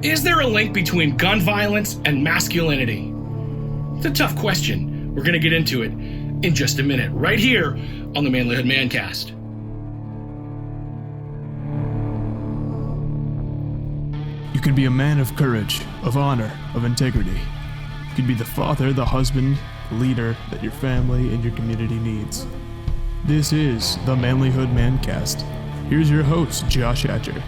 Is there a link between gun violence and masculinity? It's a tough question. We're going to get into it in just a minute, right here on the Manlihood ManCast. You can be a man of courage, of honor, of integrity. You can be the father, the husband, the leader that your family and your community needs. This is the Manlihood ManCast. Here's your host, Josh Hatcher.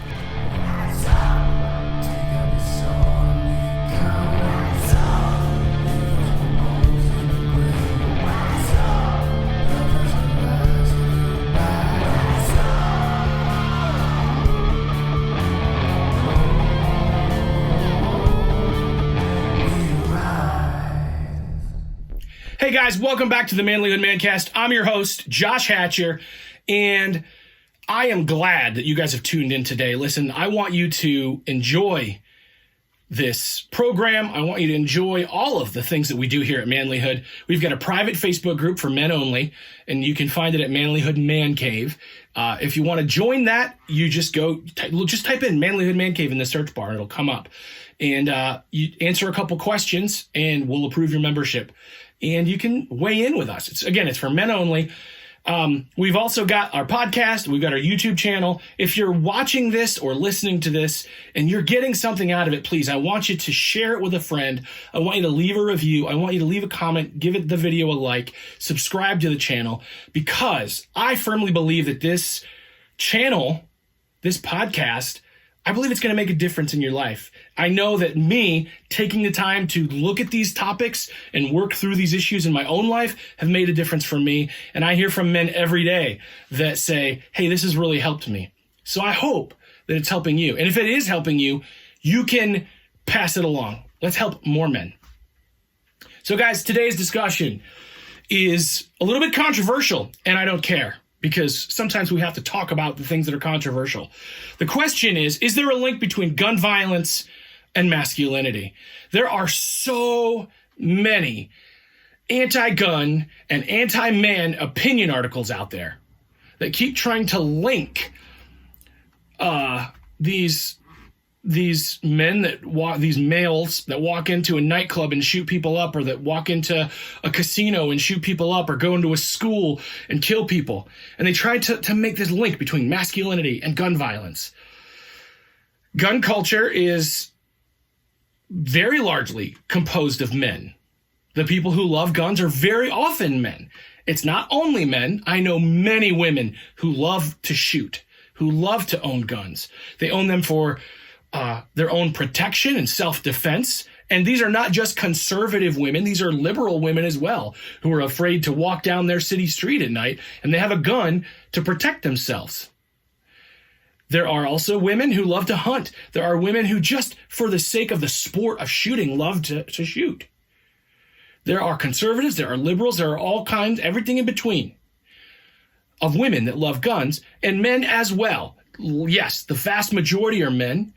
Hey guys, welcome back to the Manlihood ManCast. I'm your host, Josh Hatcher, and I am glad that you guys have tuned in today. Listen, I want you to enjoy this program. I want you to enjoy all of the things that we do here at Manlihood. We've got a private Facebook group for men only, and you can find it at Manlihood Man Cave. If you want to join that, you just type in Manlihood Man Cave in the search bar, and it'll come up. And you answer a couple questions, and we'll approve your membership. And you can weigh in with us. It's for men only. We've also got our podcast. We've got our YouTube channel. If you're watching this or listening to this and you're getting something out of it, please, I want you to share it with a friend. I want you to leave a review. I want you to leave a comment, give the video a like, subscribe to the channel, because I firmly believe that this channel, this podcast, I believe it's going to make a difference in your life. I know that me taking the time to look at these topics and work through these issues in my own life have made a difference for me. And I hear from men every day that say, hey, this has really helped me. So I hope that it's helping you. And if it is helping you, you can pass it along. Let's help more men. So guys, today's discussion is a little bit controversial, and I don't care, because sometimes we have to talk about the things that are controversial. The question is there a link between gun violence and masculinity? There are so many anti-gun and anti-man opinion articles out there that keep trying to link these men that walk, these males that walk into a nightclub and shoot people up, or that walk into a casino and shoot people up, or go into a school and kill people. And they try to make this link between masculinity and gun violence. Gun culture is very largely composed of men. The people who love guns are very often men. It's not only men. I know many women who love to shoot, who love to own guns. They own them for their own protection and self-defense. And these are not just conservative women. These are liberal women as well, who are afraid to walk down their city street at night, and they have a gun to protect themselves. There are also women who love to hunt. There are women who, just for the sake of the sport of shooting, love to shoot. There are conservatives, there are liberals, there are all kinds, everything in between, of women that love guns, and men as well. Yes, the vast majority are men.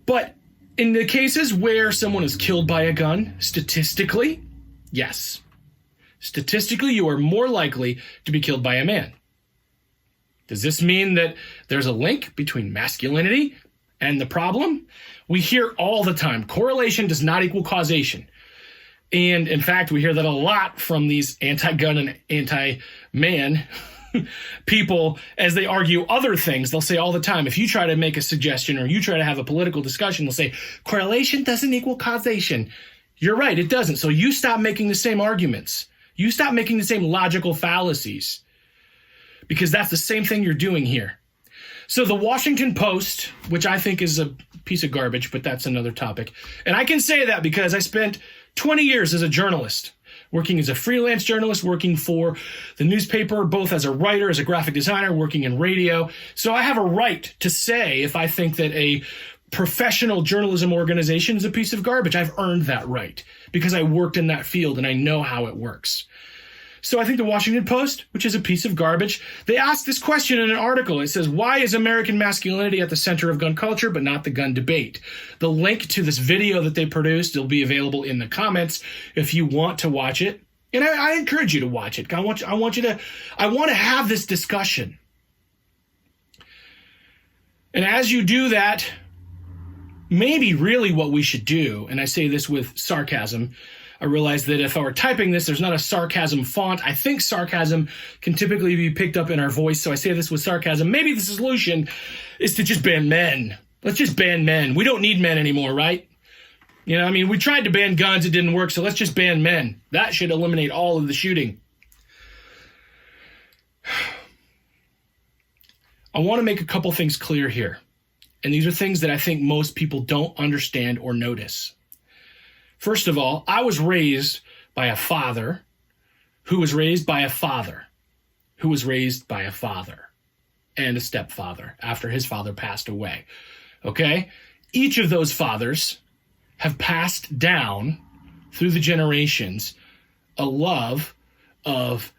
But in the cases where someone is killed by a gun, statistically, yes. Statistically, you are more likely to be killed by a man. Does this mean that there's a link between masculinity and the problem? We hear all the time, correlation does not equal causation. And in fact, we hear that a lot from these anti-gun and anti-man people as they argue other things. They'll say all the time, if you try to make a suggestion or you try to have a political discussion, they'll say correlation doesn't equal causation. You're right, it doesn't. So you stop making the same arguments. You stop making the same logical fallacies, because that's the same thing you're doing here. So the Washington Post, which I think is a piece of garbage, but that's another topic. And I can say that because I spent 20 years as a journalist, working as a freelance journalist, working for the newspaper, both as a writer, as a graphic designer, working in radio. So I have a right to say if I think that a professional journalism organization is a piece of garbage. I've earned that right because I worked in that field and I know how it works. So I think the Washington Post, which is a piece of garbage, they asked this question in an article. It says, why is American masculinity at the center of gun culture, but not the gun debate? The link to this video that they produced will be available in the comments if you want to watch it. And I encourage you to watch it. I want to have this discussion. And as you do that, maybe really what we should do, and I say this with sarcasm, I realize that if I were typing this, there's not a sarcasm font. I think sarcasm can typically be picked up in our voice, so I say this with sarcasm. Maybe the solution is to just ban men. Let's just ban men. We don't need men anymore, right? You know, I mean, we tried to ban guns, it didn't work, so let's just ban men. That should eliminate all of the shooting. I want to make a couple things clear here. And these are things that I think most people don't understand or notice. First of all, I was raised by a father who was raised by a father who was raised by a father and a stepfather after his father passed away. Okay? Each of those fathers have passed down through the generations a love of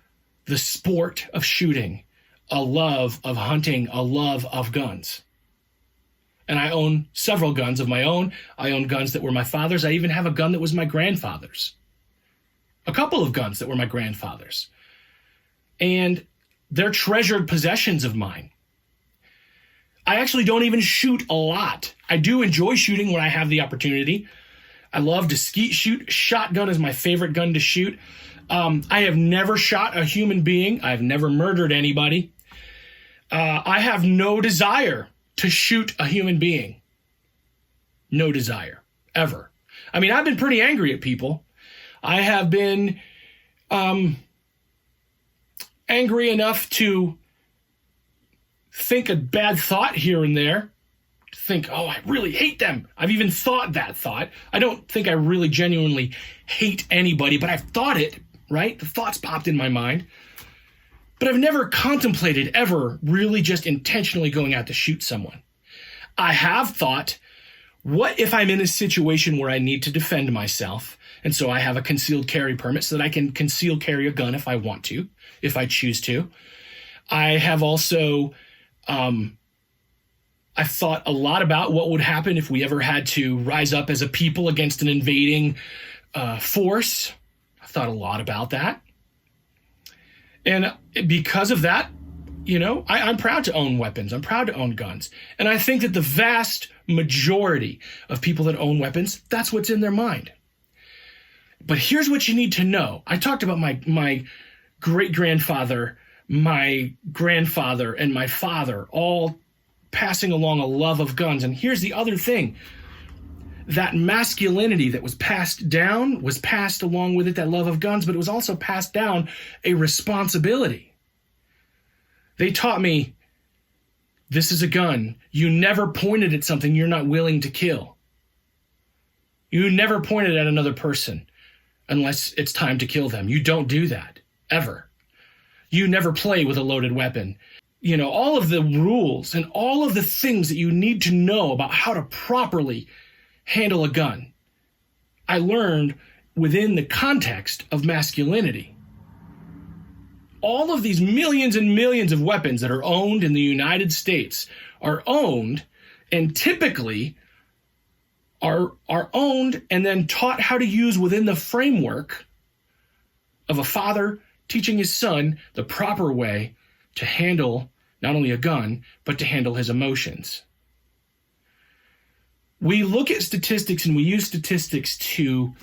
the sport of shooting, a love of hunting, a love of guns. And I own several guns of my own. I own guns that were my father's. I even have a gun that was my grandfather's. A couple of guns that were my grandfather's. And they're treasured possessions of mine. I actually don't even shoot a lot. I do enjoy shooting when I have the opportunity. I love to skeet shoot. Shotgun is my favorite gun to shoot. I have never shot a human being. I've never murdered anybody. I have no desire to shoot a human being. No desire, ever. I mean, I've been pretty angry at people. I have been angry enough to think a bad thought here and there. To think, oh, I really hate them. I've even thought that thought. I don't think I really genuinely hate anybody, but I've thought it, right? The thoughts popped in my mind. But I've never contemplated ever really just intentionally going out to shoot someone. I have thought, what if I'm in a situation where I need to defend myself? And so I have a concealed carry permit so that I can conceal carry a gun if I want to, if I choose to. I have also, I've thought a lot about what would happen if we ever had to rise up as a people against an invading force. I've thought a lot about that. And because of that, you know, I'm proud to own weapons. I'm proud to own guns. And I think that the vast majority of people that own weapons, that's what's in their mind. But here's what you need to know. I talked about my great-grandfather, my grandfather, and my father all passing along a love of guns. And here's the other thing. That masculinity that was passed down was passed along with it, that love of guns, but it was also passed down a responsibility. They taught me, this is a gun. You never pointed at something you're not willing to kill. You never pointed at another person unless it's time to kill them. You don't do that, ever. You never play with a loaded weapon. You know, all of the rules and all of the things that you need to know about how to properly handle a gun, I learned within the context of masculinity. All of these millions and millions of weapons that are owned in the United States are owned and typically are owned and then taught how to use within the framework of a father teaching his son the proper way to handle not only a gun, but to handle his emotions. We look at statistics and we use statistics to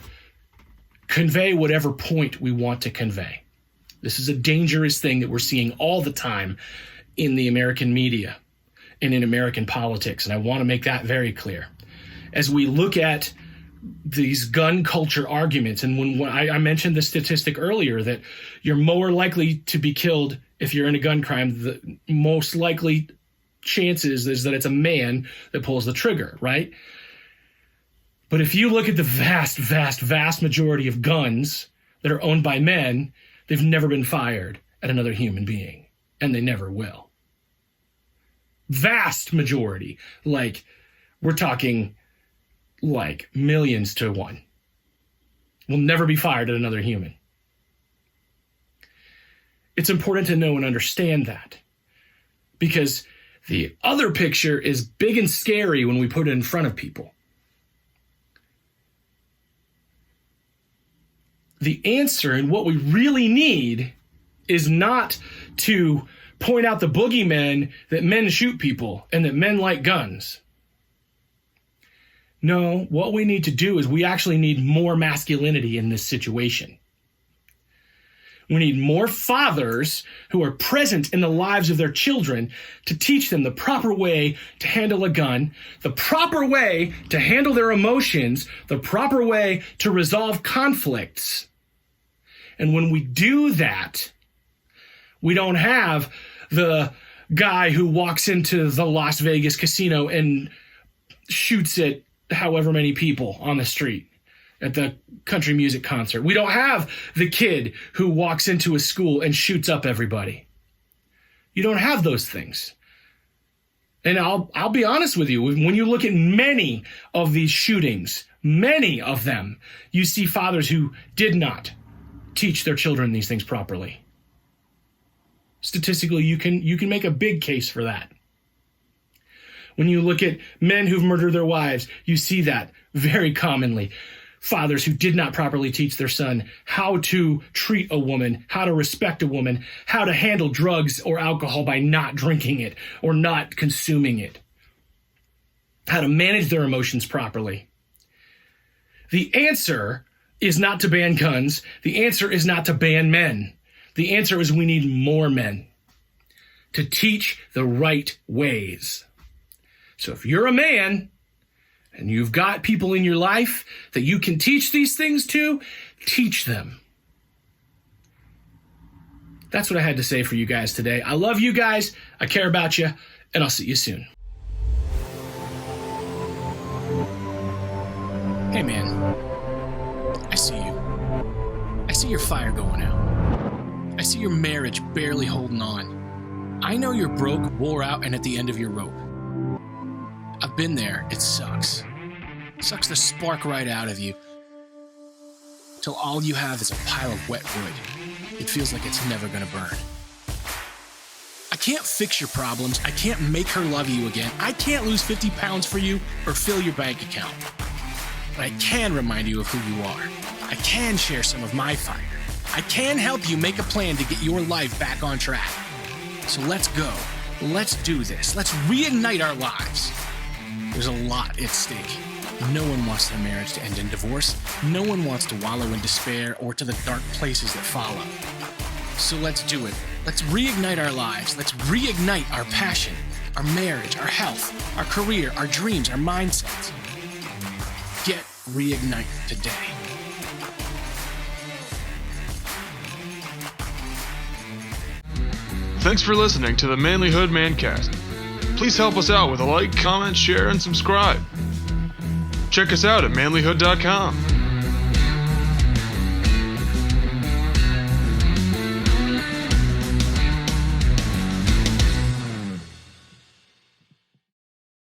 convey whatever point we want to convey. This is a dangerous thing that we're seeing all the time in the American media and in American politics, and I want to make that very clear. As we look at these gun culture arguments, and when I mentioned the statistic earlier that you're more likely to be killed if you're in a gun crime, the most likely chances is that it's a man that pulls the trigger, right? But if you look at the vast, vast, vast majority of guns that are owned by men, they've never been fired at another human being, and they never will. Vast majority, like we're talking like millions to one, will never be fired at another human. It's important to know and understand that, because the other picture is big and scary when we put it in front of people. The answer and what we really need is not to point out the boogeymen that men shoot people and that men like guns. No, what we need to do is we actually need more masculinity in this situation. We need more fathers who are present in the lives of their children to teach them the proper way to handle a gun, the proper way to handle their emotions, the proper way to resolve conflicts. And when we do that, we don't have the guy who walks into the Las Vegas casino and shoots at however many people on the street at the country music concert. We don't have the kid who walks into a school and shoots up everybody. You don't have those things. And I'll be honest with you, when you look at many of these shootings, many of them, you see fathers who did not teach their children these things properly. Statistically, you can make a big case for that. When you look at men who've murdered their wives, you see that very commonly. Fathers who did not properly teach their son how to treat a woman, how to respect a woman, how to handle drugs or alcohol by not drinking it or not consuming it, how to manage their emotions properly. The answer is not to ban guns. The answer is not to ban men. The answer is we need more men to teach the right ways. So if you're a man and you've got people in your life that you can teach these things to, teach them. That's what I had to say for you guys today. I love you guys. I care about you, and I'll see you soon. Hey, man. I see you. I see your fire going out. I see your marriage barely holding on. I know you're broke, wore out, and at the end of your rope. I've been there. It sucks. It sucks the spark right out of you till all you have is a pile of wet wood. It feels like it's never gonna burn. I can't fix your problems. I can't make her love you again. I can't lose 50 pounds for you or fill your bank account. But I can remind you of who you are. I can share some of my fire. I can help you make a plan to get your life back on track. So let's go. Let's do this. Let's reignite our lives. There's a lot at stake. No one wants their marriage to end in divorce. No one wants to wallow in despair or to the dark places that follow. So let's do it. Let's reignite our lives. Let's reignite our passion, our marriage, our health, our career, our dreams, our mindsets. Get reignite today. Thanks for listening to the Manlihood ManCast. Please help us out with a like, comment, share, and subscribe. Check us out at manlihood.com.